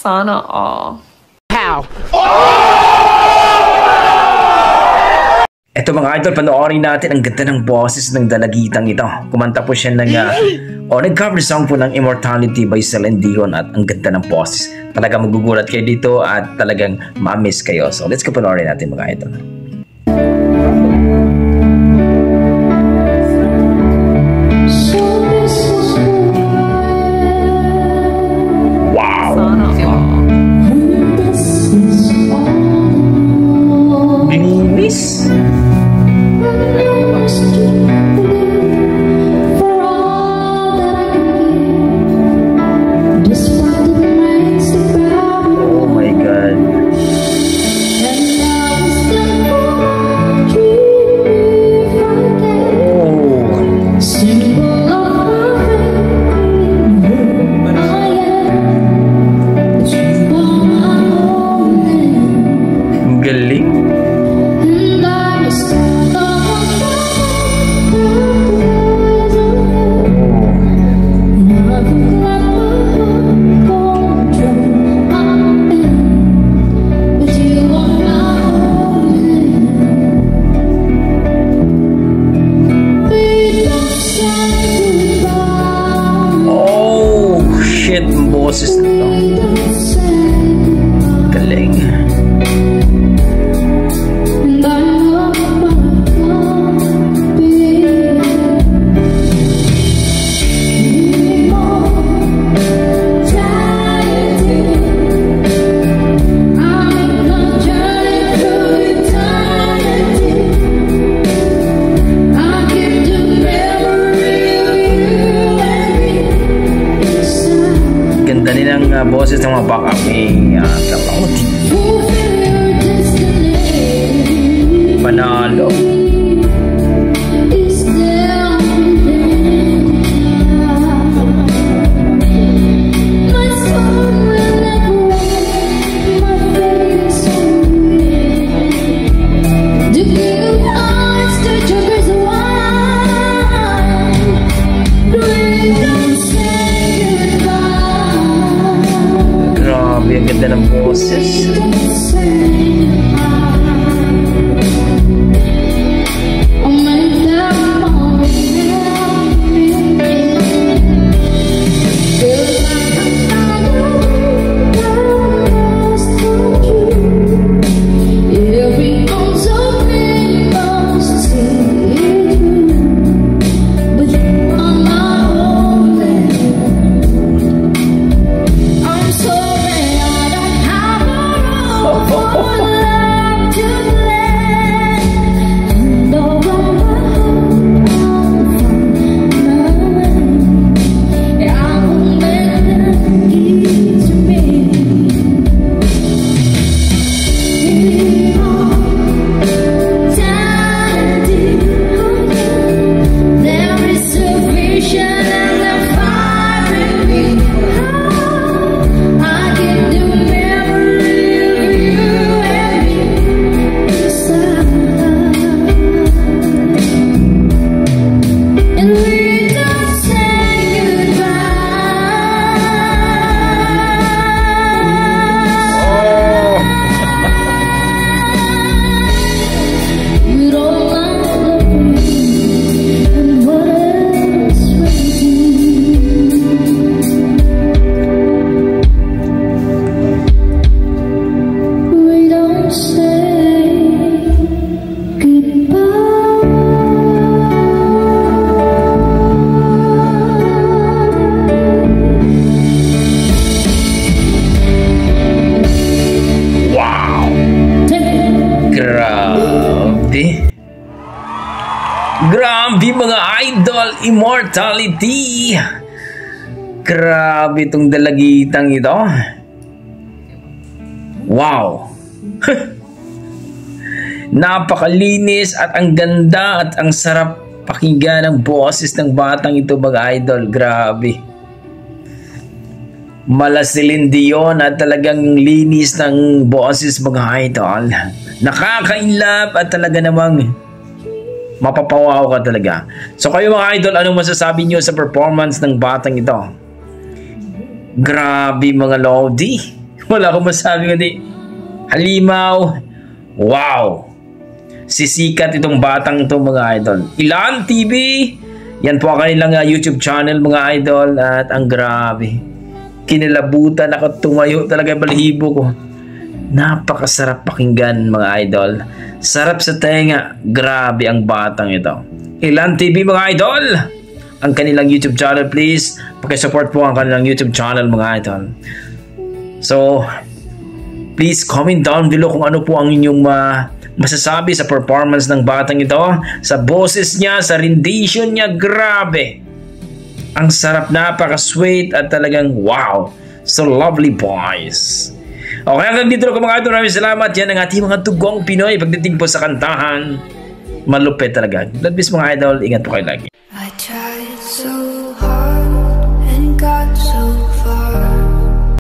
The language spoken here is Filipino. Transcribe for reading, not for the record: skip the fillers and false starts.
Sana all. How? Eto mga idol, panoorin natin ang ganda ng boses ng dalagitang ito. Kumanta po siya ng nag-cover song po ng Immortality by Celine Dion at ang ganda ng boses. Talaga magugulat kayo dito at talagang ma-miss kayo. So let's go panoorin natin mga idol. Wow! Linis! Boses na to. Galing. Ganda din ang boses ng mga back-uping Cloudy. Panalo. Ang ganda ng boses. Grabe mga idol, Immortality. Grabe itong dalagitang ito. Wow. Napakalinis at ang ganda at ang sarap pakinggan ng boses ng batang ito mga idol. Grabe. Mala Celine Dion at talagang linis ng boses mga idol. Nakaka-inlove at talaga namang mapapawaw ka talaga. So kayo mga idol, anong masasabi nyo sa performance ng batang ito? Grabe mga Lodi. Wala akong masabi kundi halimaw. Wow! Sisikat itong batang ito mga idol. Ilan TV? Yan po ang kanilang YouTube channel mga idol. At ang grabe. Kinilabutan ako, tumayo talaga balahibo ko. Napakasarap pakinggan mga idol. Sarap sa tenga. Grabe ang batang ito. Ilan TV mga idol? Ang kanilang YouTube channel please. Pakisupport po ang kanilang YouTube channel mga idol. So, please comment down below kung ano po ang inyong masasabi sa performance ng batang ito. Sa boses niya, sa rendition niya, grabe. Ang sarap, napaka-sweet at talagang wow. So lovely boys. Okay, hanggang dito ko mga idol. Maraming salamat. Yan ang ating mga tugong Pinoy pagdating po sa kantahan. Malupit talaga. God bless mga idol. Ingat po kayo lagi.